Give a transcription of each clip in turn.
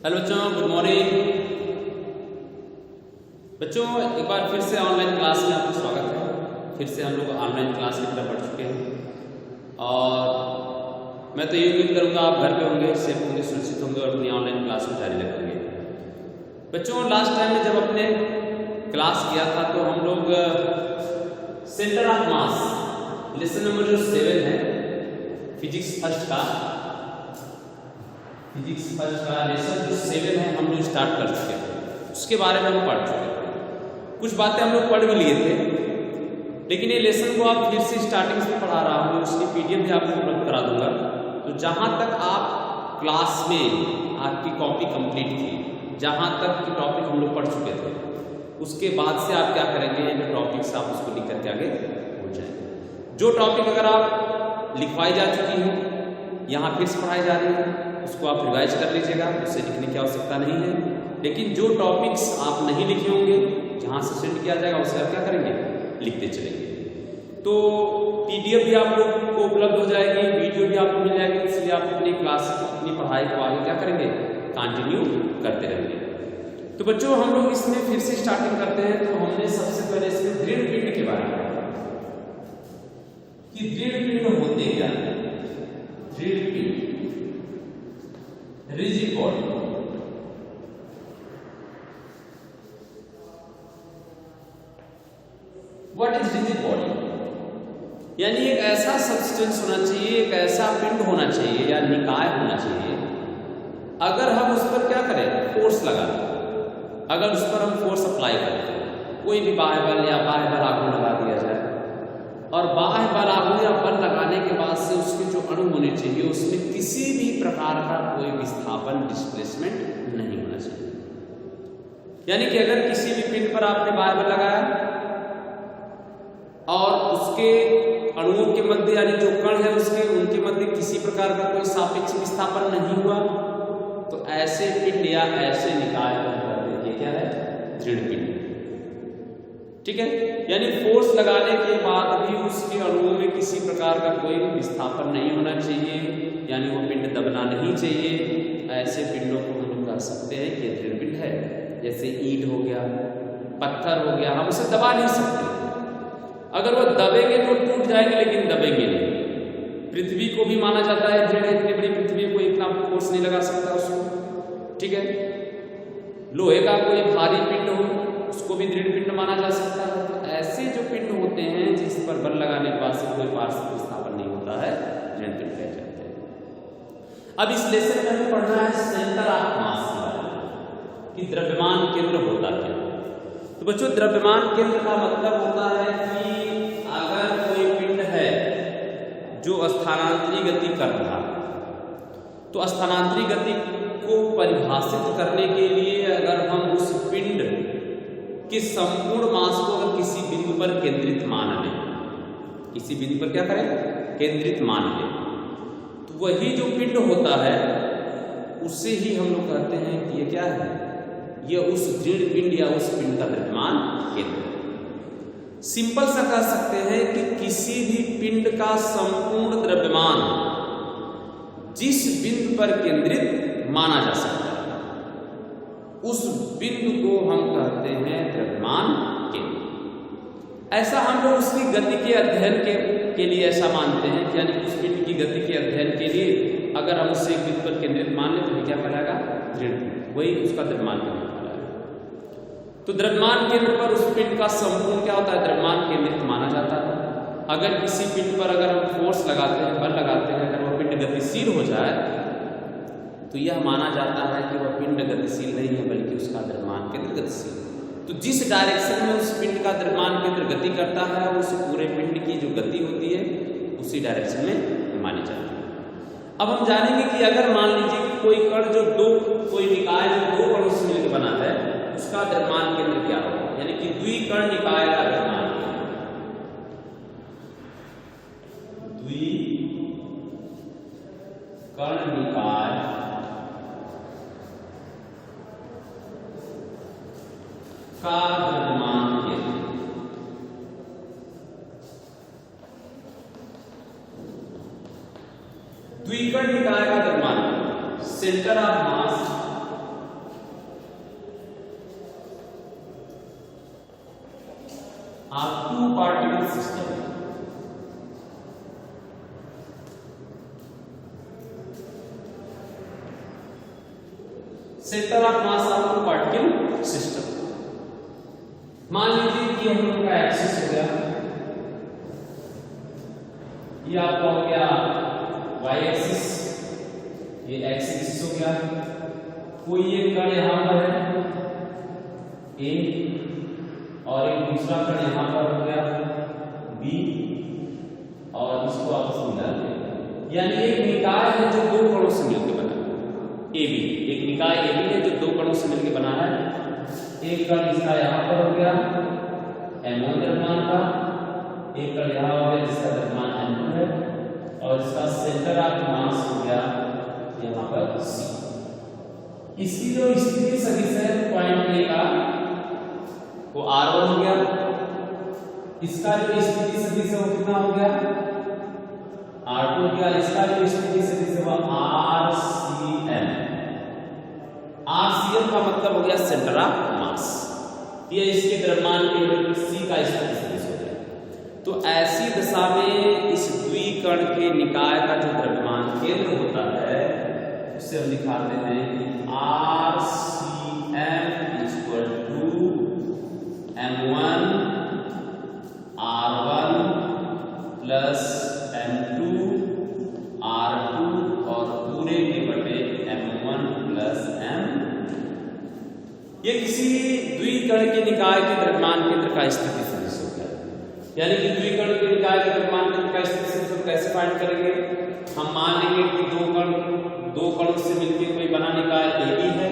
Hello बच्चों, good morning. बच्चों, एक बार फिर से ऑनलाइन क्लास में आपका स्वागत है। फिर से हम लोग ऑनलाइन क्लास की तरफ बढ़ चुके हैं और मैं तो ये उम्मीद करूँगा आप घर पे होंगे, सेफ होंगे, सुरक्षित होंगे और अपनी ऑनलाइन क्लास को जारी रखेंगे। बच्चों, लास्ट टाइम में जब अपने क्लास किया था तो हम लोग centre of mass lesson number जो 7 है फिजिक्स फर्स्ट का लेसन जो 7 है हम लोग स्टार्ट कर चुके थे। उसके बारे में हम पढ़ चुके थे, कुछ बातें हम लोग पढ़ भी लिए थे, लेकिन ये लेसन को आप फिर से स्टार्टिंग से पढ़ा रहा हूँ। उसकी पीडीएफ भी आपको उपलब्ध करा दूंगा। तो जहाँ तक आप क्लास में आपकी कॉपी कंप्लीट थी, जहाँ तक की टॉपिक हम लोग पढ़ चुके थे, उसके बाद से आप क्या करेंगे, ये टॉपिक्स आप उसको लिख करके आगे हो जाएंगे। जो टॉपिक अगर आप लिखवाई जा चुकी है, यहाँ फिर से पढ़ाई जा रही है, उसको आप रिवाइज कर लीजिएगा, उससे लिखने की आवश्यकता नहीं है। लेकिन जो टॉपिक्स आप नहीं लिखे होंगे, जहाँ से सेंड किया जाएगा उसे आप क्या करेंगे, लिखते चलेंगे। तो पीडीएफ भी आप लोग को उपलब्ध हो जाएगी, वीडियो भी आपको मिल जाएगी, इसलिए आप अपनी क्लास अपनी पढ़ाई को आगे क्या करेंगे, कंटिन्यू करते रहेंगे। तो बच्चों, हम लोग इसमें फिर से स्टार्टिंग करते हैं। तो हमने सबसे पहले इसमें दृढ़ पिंड के बारे में कि दृढ़ पिंड होते क्या है। दृढ़ पिंड, rigid body, what is rigid body? यानी एक ऐसा सब्सटेंस होना चाहिए, एक ऐसा पिंड होना चाहिए या निकाय होना चाहिए, अगर हम उस पर क्या करें, फोर्स लगा दें, अगर उस पर हम फोर्स अप्लाई करें, कोई भी बाह्य बल या बाह्य बल आगू लगा दिया जाए, और बाह्य बल आगू या बल लगाने के बाद से उसके जो अणु होने चाहिए उसमें किसी भी प्रकार का कोई विस्थापन, डिस्प्लेसमेंट नहीं होना चाहिए। यानी कि अगर किसी भी पिंड पर आपने बाह्य बल लगाया और उसके अणुओं के मध्य यानी जो कण है उसके उनके मध्य किसी प्रकार का कोई सापेक्ष विस्थापन नहीं हुआ, तो ऐसे पिंड या ऐसे निकाय को क्या है, दृढ़ पिंड। ठीक है, यानी फोर्स लगाने के बाद भी उसके अणुओं में किसी प्रकार का कोई विस्थापन नहीं होना चाहिए, यानी वो पिंड दबना नहीं चाहिए। ऐसे पिंडों को हम लोग कह सकते हैं कि दृढ़ पिंड है। जैसे ईंट हो गया, पत्थर हो गया, हम उसे दबा नहीं सकते। अगर वो दबेंगे तो टूट जाएंगे, लेकिन दबेंगे नहीं। पृथ्वी को भी माना जाता है दृढ़ है, इतनी बड़ी पृथ्वी को इतना फोर्स नहीं लगा सकता उसको। ठीक है, लोहे का कोई भारी पिंड हो उसको भी दृढ़ पिंड माना जा सकता है। तो ऐसे जो पिंड होते हैं जिस पर बल लगाने के बाद से कोई पार्श्व विस्थापन नहीं होता है, दृढ़ पिंड कहे जाते हैं। अब इस लेसन में हमें पढ़ना है सेंटर ऑफ मास के बारे में कि द्रव्यमान केंद्र होता क्या। तो बच्चों, द्रव्यमान केंद्र का मतलब होता है कि अगर कोई पिंड है जो स्थानांतरी गति कर रहा है, तो स्थानांतरी गति को परिभाषित करने के लिए अगर हम उस पिंड के संपूर्ण मास को अगर किसी बिंदु पर केंद्रित मान लें, किसी बिंदु पर क्या करें, केंद्रित मान लें, तो वही जो पिंड होता है उसे ही हम लोग कहते हैं कि ये क्या है, ये उस दृढ़ पिंड या उस पिंड का द्रव्यमान केंद्र है। सिंपल सा कह सकते हैं कि किसी भी पिंड का संपूर्ण द्रव्यमान जिस बिंदु पर केंद्रित माना जा सकता है, उस बिंदु को हम कहते हैं द्रव्यमान केंद्र। ऐसा हम लोग उसकी गति के अध्ययन के लिए ऐसा मानते हैं, यानी उस पिंड की गति के अध्ययन के लिए अगर हम उसे एक बिंदु पर केंद्रित मान लें तो क्या कहलाएगा, दृढ़ पिंड, वही उसका द्रव्यमान केंद्र कहलाएगा। तो द्रव्यमान केंद्र पर उस पिंड का संपूर्ण क्या होता है, द्रव्यमान केंद्रित माना जाता है। अगर किसी पिंड पर अगर हम फोर्स लगाते हैं, बल लगाते हैं, अगर वह पिंड गतिशील हो जाए तो यह माना जाता है कि वह पिंड गतिशील नहीं है, बल्कि उसका द्रव्यमान केंद्र गतिशील है। तो जिस डायरेक्शन में उस पिंड का द्रव्यमान केंद्र गति करता है, उस पूरे पिंड की जो गति होती है उसी डायरेक्शन में मानी जाती है। अब हम जानेंगे कि अगर मान लीजिए कि कोई कण जो कोई निकाय जो दो कणों से मिलकर बना है, उसका द्रव्यमान केंद्र क्या होगा, यानी कि द्विकण निकाय का द्रव्यमान केंद्र, द्विकण निकाय का द्रव्यमान केंद्र। द्विकण निकाय का द्रव्यमान centre of mass centre of mass of particle system. मान लीजिए कि हम लोग का एक्सिस हो गया, ये आपका हो गया y एक्सिस, ये x एक्सिस हो गया। कोई एक कण यहां पर है a और एक दूसरा कण यहां पर हो गया b और इसको आपस में मिला देंगे, यानी एक निकाय है जो दो कणों से मिलकर बना है। AB एक निकाय AB है जो दो कणों से मिलकर बना है। एक कण इसका यहां पर हो गया m1 द्रव्यमान का, एक कण यहां हो गया जिसका द्रव्यमान m2 है और इसका सेंटर ऑफ मास हो गया यहां पर C। इसकी जो स्थिति सदिश है पॉइंट A का वो R1 हो गया, इसका जो स्थिति सदिश है वो कितना हो गया R2 हो गया, इसका जो स्थिति सदिश है वो RCM। RCM का मतलब हो गया सेंटर ऑफ मास, ये इसके द्रव्यमान केंद्र C का स्थिति सदिश हो गया। तो ऐसी दशा में इस द्विकण के निकाय का जो द्रव्यमान केंद्र होता है उसे हम दिखा देते हैं कि RCM equal to M1 R1 plus M2 R2 और पूरे के बटे M1 प्लस M। ये किसी द्विकण के निकाय के द्रव्यमान केंद्र का स्थिति सदिश हो गया। यानी कि द्विकण के निकाय के द्रव्यमान केंद्र का स्थिति सदिश कैसे फाइंड करेंगे? हम मान लेंगे कि दो कणों से मिलकर कोई बना निकाय AB है,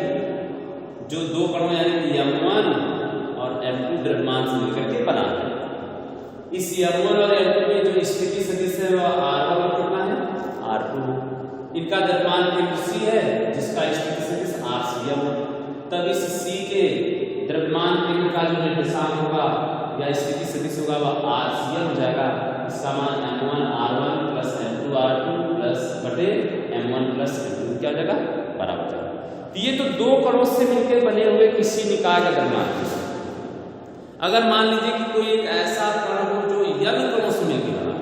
जो दो कणों यानी कि M1 और M2 द्रव्यमान से मिलकर के बना है। इस M1 और M2 में जो स्थिति सदिश है वह R1 और कितना है R2। इनका द्रव्यमान केंद्र C है जिसका स्थिति सदिश RCM। तब इस C के द्रव्यमान केंद्र का जो निर्देशांक होगा या स्थिति सदिश होगा वह RCM हो जाएगा। इसका मान M1 R1 plus M2 R2 plus बटे M1 प्लस M2 क्या हो जाएगा बराबर हो जाएगा। तो ये तो दो कणों से मिलकर बने हुए किसी निकाय का द्रव्यमान। अगर मान लीजिए कि कोई एक ऐसा कण हो जो n कणों से मिलकर बना,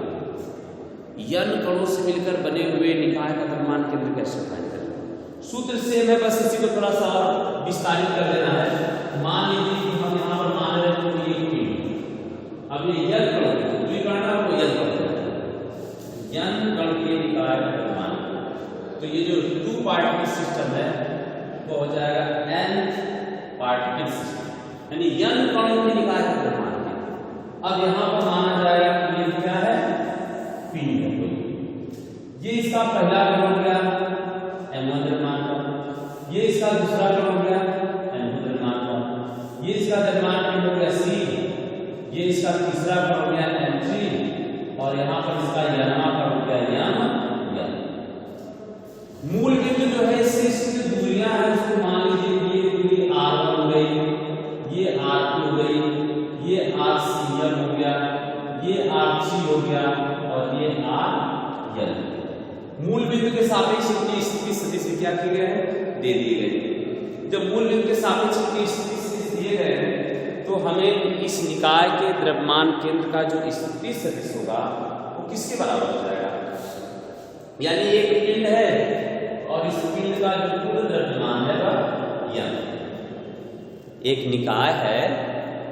n कणों से मिलकर बने हुए निकाय का द्रव्यमान केंद्र कैसे फाइंड करें? सूत्र सेम है, बस इसी को थोड़ा सा और विस्तारित कर देना है। मान लीजिए कि हम यहाँ पर मान रहे हैं कि ये अब ये n कण द्विकण है वो n कण के निकाय का द्रव्यमान, तो ये जो 2 पार्टिकल सिस्टम है वो हो जाएगा n पार्टिकल सिस्टम, यानी n कणों के निकाय का द्रव्यमान। अब यहाँ पर माना जाएगा कि ये क्या है पिंड है कोई, ये इसका पहला कण हो गया M1 द्रव्यमान का, ये इसका दूसरा कण हो गया M2 द्रव्यमान का, ये इसका द्रव्यमान केंद्र हो गया C, ये इसका तीसरा कण हो गया M3 और यहाँ पर इसका n कण हो गया M। मूल बिंदु जो है इससे इसकी जो दूरियां हैं उसको मान लीजिए ये दूरी R1 हो गई, ये R2 हो गई, ये RCM हो गया, ये RC हो गया और ये RL। मूल बिंदु के सापेक्ष इनकी स्थिति सदिश क्या किए गए हैं दे दिए गए। जब मूल बिंदु के सापेक्ष इनकी स्थिति सदिश दिए गए हैं तो हमें इस निकाय के द्रव्यमान केंद्र का जो स्थिति सदिश होगा वो किसके बराबर हो जाएगा? यानी एक पिंड है और इस पिंड का जो कुल द्रव्यमान है वह n। एक निकाय है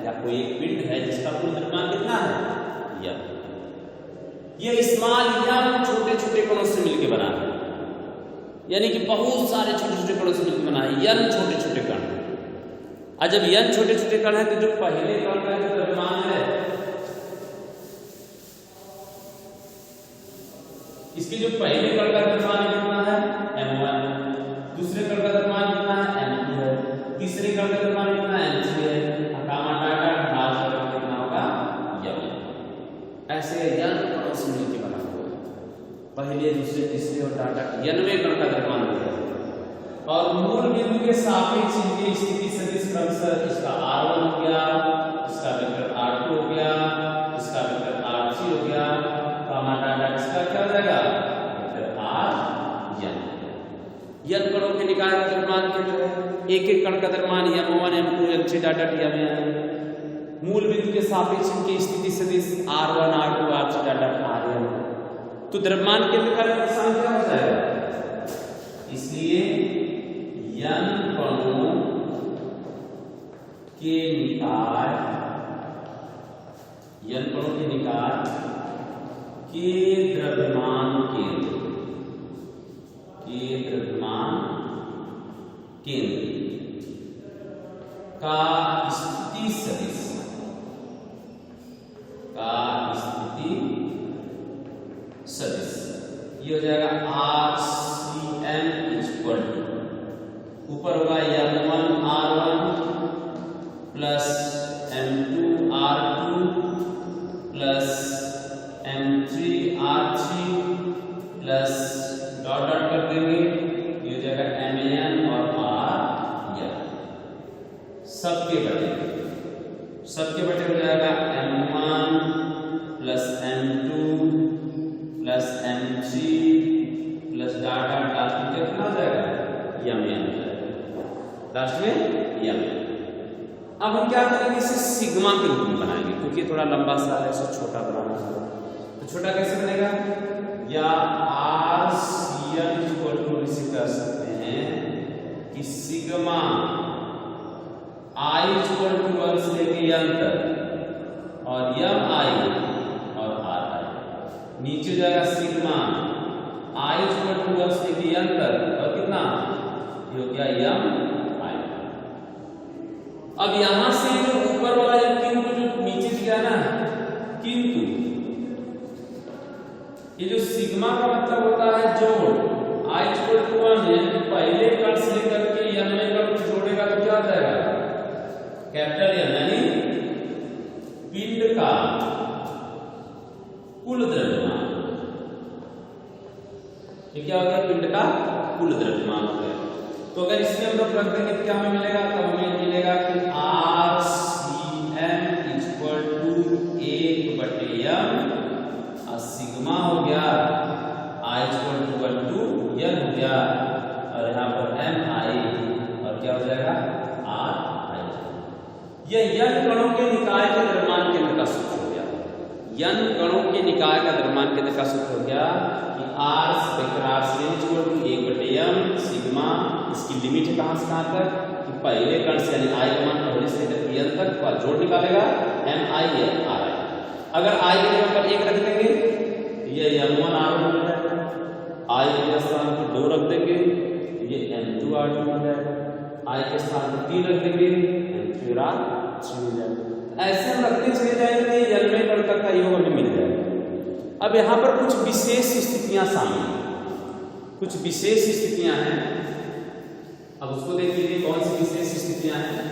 या कोई एक पिंड है जिसका कुल द्रव्यमान कितना है n। ये स्मॉल n छोटे छोटे कणों से मिलकर बना है, यानी कि बहुत सारे छोटे छोटे कणों से मिलकर बना है n छोटे छोटे कण। और जब n छोटे छोटे कण है तो जो पहले कण का जो द्रव्यमान है इसके जो पहले कण का द्रव्यमान कितना है M1, दूसरे कण का द्रव्यमान कितना है M2 है, तीसरे कण का द्रव्यमान कितना है M3 है, गामा डाटा ढाल का कितना होगा m। ऐसे n कणों से मिलकर बना हुआ है, पहले दूसरे तीसरे और डाटा nवें कण का द्रव्यमान होता है। और मूल बिंदु के सापेक्ष इनकी स्थिति सदिश क्रमशः इसका R1 हो गया, इसका वेक्टर R2 हो गया, इसका वेक्टर R3 हो गया, गामा डाटा इसका क्या हो जाएगा वेक्टर RN। n कणों के निकाय का द्रव्यमान केंद्र है, एक एक कण का द्रव्यमान M1 M2 M3 डाटा दिया गया है। मूल बिंदु के सापेक्ष इनकी स्थिति सदिश R1 R2 R3 data RN, तो द्रव्यमान केंद्र का निर्देशांक क्या हो जाएगा? इसलिए n कणों के निकाय के द्रव्यमान केंद्र का स्थिति सदिश ये हो जाएगा RCM इक्वल टू ऊपर होगा M1 R1 plus M2 R2 plus M3 R3 plus dot dot कर देंगे, ये हो जाएगा MN और RN सबके बटे हो जाएगा M1 plus M2 plus M3 plus dot dot last में कितना हो जाएगा MN हो जाएगा, लास्ट में MN। अब हम क्या करेंगे, इसे सिग्मा के रूप में बनाएंगे क्योंकि थोड़ा लंबा सा है, इसे छोटा बनाना होगा। तो छोटा कैसे बनेगा, या RCM इक्वल टू इसे कर सकते हैं कि सिग्मा I इक्वल टू 1 से लेके n तक और MI और RI, नीचे जाएगा सिग्मा I इक्वल टू 1 से लेके n तक और कितना, ये हो गया MI। अब यहां से जो ऊपर वाला जो किंतु जो नीचे दिया ना, किंतु ये जो सिग्मा का मतलब होता है जोड़, I इक्वल टू 1 है, पहले कण से लेकर के n में कण जोड़ेगा तो क्या हो जाएगा, कैपिटल M, यानी पिंड का कुल द्रव्यमान। ये क्या हो गया, पिंड का कुल द्रव्यमान हो गया। तो अगर इसमें हम लोग रख देंगे क्या हमें मिलेगा, तो हमें मिलेगा कि RCM इक्वल टू 1/m और सिग्मा हो गया I equal to 1 to n हो गया और यहाँ पर MI और क्या हो जाएगा RI। यह n कणों के निकाय के द्रव्यमान केंद्र का सूत्र हो गया, n कणों के निकाय का द्रव्यमान केंद्र का सूत्र हो गया कि RCM equal to 1/m sigma, इसकी लिमिट है कहां से कहां तक कि पहले कण से यानी I का मान पहले से लेकर n तक का जोड़ निकालेगा MI या RI। अगर I के जगह पर 1 रख देंगे ये M1 R1 हो जाएगा, I के स्थान पर 2 रख देंगे ये M2 R2 हो जाएगा, I के स्थान पर 3 रख देंगे M3 R3 हो जाएगा। ऐसे हम रखते चले जाएंगे, n में कण तक का योग हमें मिल जाएगा। अब यहाँ पर कुछ विशेष स्थितियां शामिल हैं, कुछ विशेष स्थितियां हैं, अब उसको देख लीजिए कौन सी विशेष स्थितियां हैं।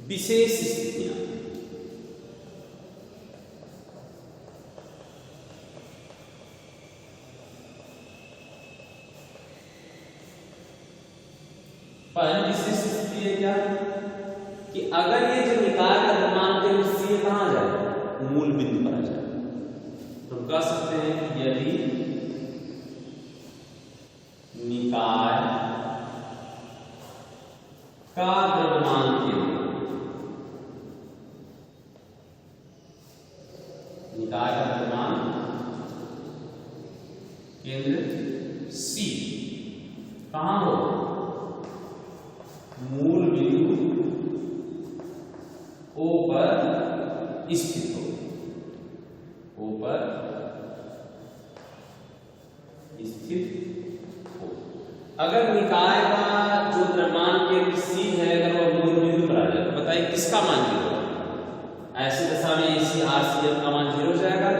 विशेष स्थितियां, पहली विशेष स्थिति है क्या कि अगर ये जो निकाय का द्रव्यमान केंद्र C कहां जाए, मूल बिंदु पर आ जाए, तो कह सकते हैं कि यदि निकाय का द्रव्यमान केंद्र C कहां हो, मूल बिंदु O पर स्थित हो, O पर स्थित हो। अगर निकाय का जो द्रव्यमान केंद्र C है अगर वह मूल बिंदु पर आ जाए तो बताइए किसका मान 0 होगा, ऐसी दशा में इसी RCM का मान 0 हो जाएगा।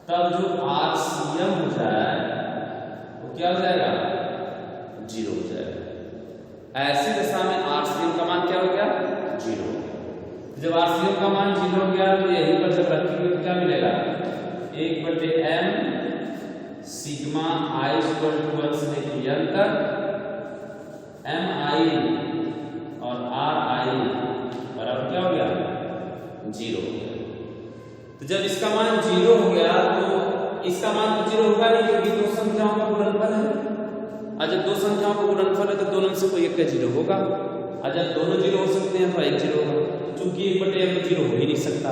तब जो RCM हो जाए वो क्या हो जाएगा, 0 हो जाएगा। ऐसी दशा में RCM का मान क्या हो गया, 0 हो गया। जब RCM का मान 0 हो गया तो यहीं पर जब रखेंगे तो क्या मिलेगा, 1/m sigma I equal to 1 से लेकर n तक MI और RI बराबर क्या हो गया, 0 हो गया। तो जब इसका मान 0 हो गया तो इसका मान तो 0 होगा नहीं क्योंकि दो संख्याओं का गुणनफल है, और जब दो संख्याओं का गुणनफल है तो दोनों में से कोई एक का जीरो होगा, और जब दोनों जीरो हो सकते हैं तो एक जीरो होगा। चूंकि 1/m में जीरो हो ही नहीं सकता,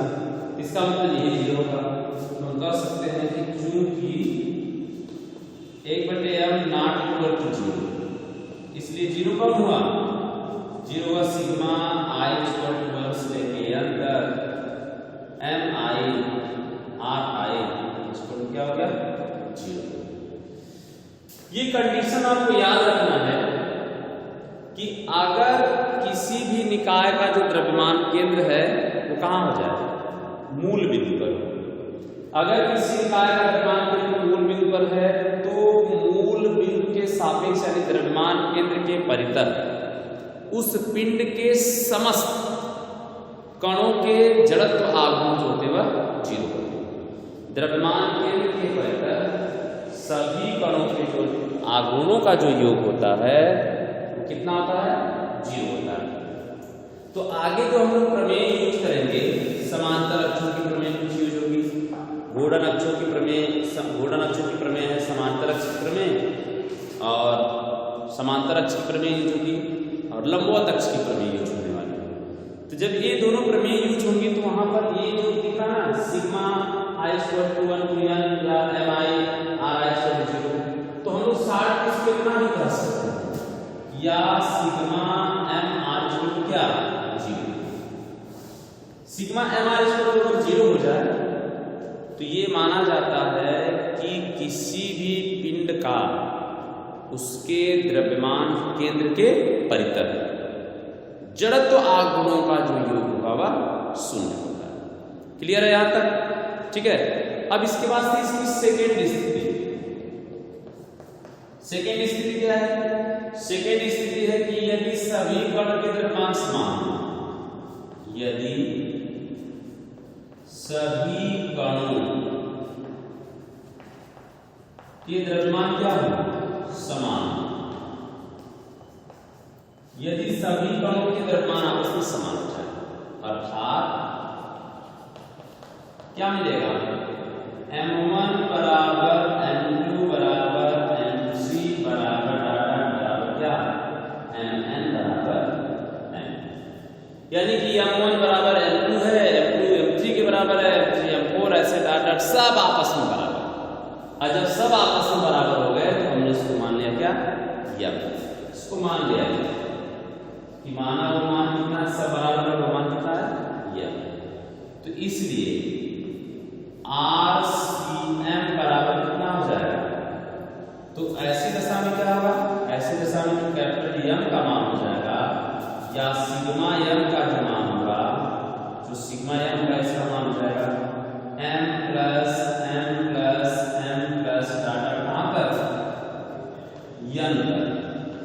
इसका मतलब यही जीरो होगा। तो हम कह सकते हैं कि चूंकि 1/m not equal to zero, इसलिए जीरो कब हुआ, जीरो हुआ सिग्मा i इक्वल टू 1 से लेके n तक mi ri इक्वल क्या हो गया, जीरो। ये कंडीशन आपको याद रखना है कि अगर किसी भी निकाय का जो द्रव्यमान केंद्र है वो कहाँ हो जाए, मूल बिंदु पर। अगर किसी निकाय का द्रव्यमान केंद्र मूल बिंदु पर है तो मूल बिंदु के सापेक्ष यानी द्रव्यमान केंद्र के परितर उस पिंड के समस्त कणों के जड़त्व आघूर्ण जो होते वह जीरो होते। द्रव्यमान केंद्र के परितर सभी कणों के जो आघूर्णों का जो योग होता है वो कितना होता है, जीरो होता है। तो आगे जो हम लोग प्रमेय यूज करेंगे, समांतर अक्षों की प्रमेय कुछ यूज होगी, घूर्णन अक्षों की प्रमेय, घूर्णन अक्षों की प्रमेय है समांतर अक्ष की प्रमेय, और समांतर अक्ष की प्रमेय यूज होगी और लंबवत अक्ष की प्रमेय यूज होने वाली है। तो जब ये दोनों प्रमेय यूज होंगी तो वहां पर ये जो दिखा ना sigma i equal to 1 to n या mi ri इक्वल टू 0, तो हम लोग शॉर्ट इसको इतना ही कह सकते हैं, या sigma m r equal to क्या, 0। Sigma m r equal to 0 हो जाए तो ये माना जाता है कि किसी भी पिंड का उसके द्रव्यमान केंद्र के परितर जड़त्व आघूर्णों का जो योग होगा वह शून्य होगा। क्लियर है यहां तक, ठीक है। अब इसके बाद से इसकी सेकेंड स्थिति, सेकेंड स्थिति क्या है, सेकेंड स्थिति है कि यदि सभी कण के द्रव्यमान समान, यदि सभी कणों के द्रव्यमान क्या हो, समान, यदि सभी कणों के द्रव्यमान आपस में समान हो जाए, अर्थात क्या मिलेगा, m1 बराबर m2 बराबर m3 बराबर बराबर क्या, mn बराबर m, यानी कि m1 बराबर m2 है, m2 m3 के बराबर है, m3 m4 ऐसे डाट सब आपस में बराबर। और जब सब आपस में बराबर हो गए तो हमने इसको मान लिया क्या, m, इसको मान लिया कि माना वो मान कितना, सब बराबर है, वो मान कितना है, m। तो इसलिए RCM बराबर कितना हो जाएगा, तो ऐसी दशा में क्या होगा, ऐसी दशा में जो कैपिटल M का मान हो जाएगा या सिग्मा M का जो मान होगा, जो सिग्मा M का इसका मान हो जाएगा M plus M plus M plus data कहाँ तक, N तक।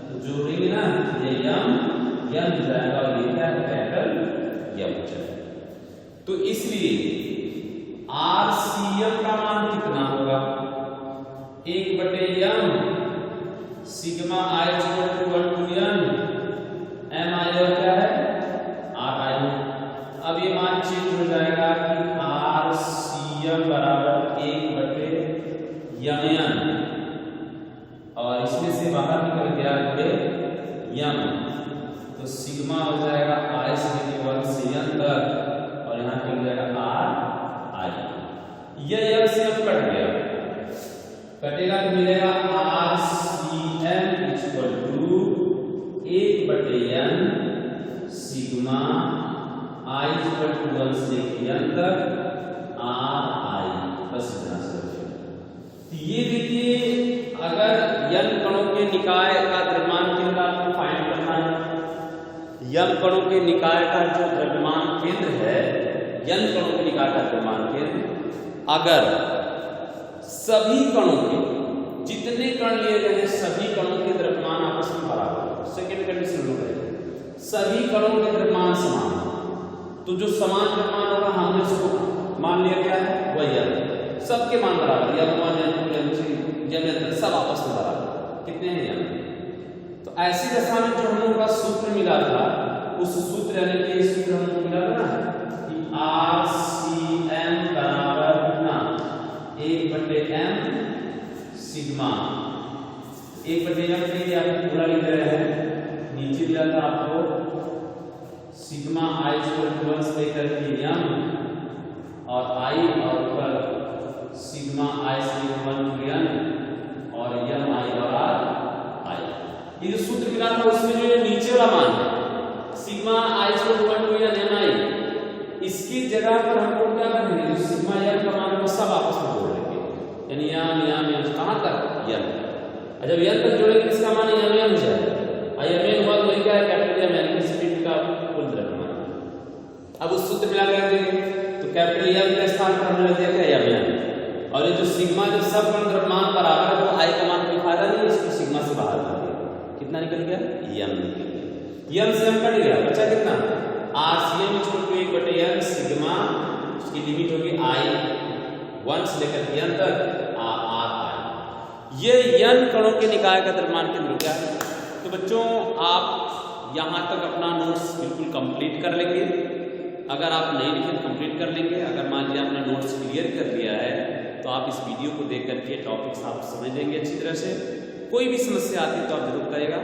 तो जोड़ेंगे ना ये M N हो जाएगा और ये क्या है, कैपिटल M हो जाएगा। तो इसलिए RCM का मान कितना होगा, 1/m sigma i equal to 1 to n mi और क्या है, ri। अब ये मान चेंज हो जाएगा कि RCM बराबर 1/mn और इसमें से बाहर निकल गया m, तो सिग्मा हो जाएगा i से लेकर 1 से n तक और यहाँ निकल जाएगा r i। यह m से अब कट गया, कटेगा तो मिलेगा RCM equal to 1/n sigma i equal to 1 से n तक ri, बस इतना से। ये देखिए अगर n कणों के निकाय का द्रव्यमान केंद्र आपको फाइंड करना है, n कणों के निकाय का जो द्रव्यमान केंद्र है, n कणों के निकाय का द्रव्यमान केंद्र अगर सभी कणों के, जितने कण लिए गए हैं सभी कणों के द्रव्यमान आपस में बराबर, सेकेंड कंडीशन लोग है सभी कणों के द्रव्यमान समान, तो जो समान द्रव्यमान होगा हमने उसको मान लिया क्या है, वही है सबके मान बराबर, m1 m2 m3 m सब आपस में बराबर, कितने हैं m। तो ऐसी दशा में जो हम लोगों का सूत्र मिला था, उस सूत्र यानी कि सूत्र हम लोग मिला था ना कि RCM बराबर कितना, 1/m सिग्मा 1/m के आपको पूरा लिख रहे हैं, नीचे दिया था आपको सिग्मा i = 1 से लेकर के m और i और ऊपर सिग्मा i = 1 to n और m i और r i। ये जो सूत्र मिला था उसमें जो नीचे वाला मान है sigma i = 1 to n m i, इसकी जगह पर हमको क्या करेंगे, जो सिग्मा m का मान है वो सब आपस में जोड़ लेंगे, यानी m कहां तक n। जब n तक जोड़ेंगे इसका मान mn हो जाएगा, mn हुआ तो वही क्या है, कैपिटल M की स्पीड का कुल द्रव्यमान। अब उस सूत्र मिला कर देंगे तो कैपिटल M के स्थान पर हमने रख दिया क्या mn, और ये जो सिग्मा जब सब कण द्रव्यमान बराबर है तो i का मान कोई फायदा नहीं है, इसको सिग्मा से बाहर कर दिया, कितना निकल गया m निकल गया, m से m कट गया, बचा कितना RCM = 1/n सिग्मा, उसकी लिमिट होगी i 1 से लेकर n तक ये n कणों के निकाय का द्रव्यमान केंद्र क्या है। तो बच्चों आप यहाँ तक अपना नोट्स बिल्कुल कंप्लीट कर लेंगे, अगर आप नहीं लिखे तो कंप्लीट कर लेंगे, अगर मान लिया आपने नोट्स क्लियर कर लिया है तो आप इस वीडियो को देख करके टॉपिक्स आप समझ लेंगे अच्छी तरह से। कोई भी समस्या आती है तो आप जरूर करेगा।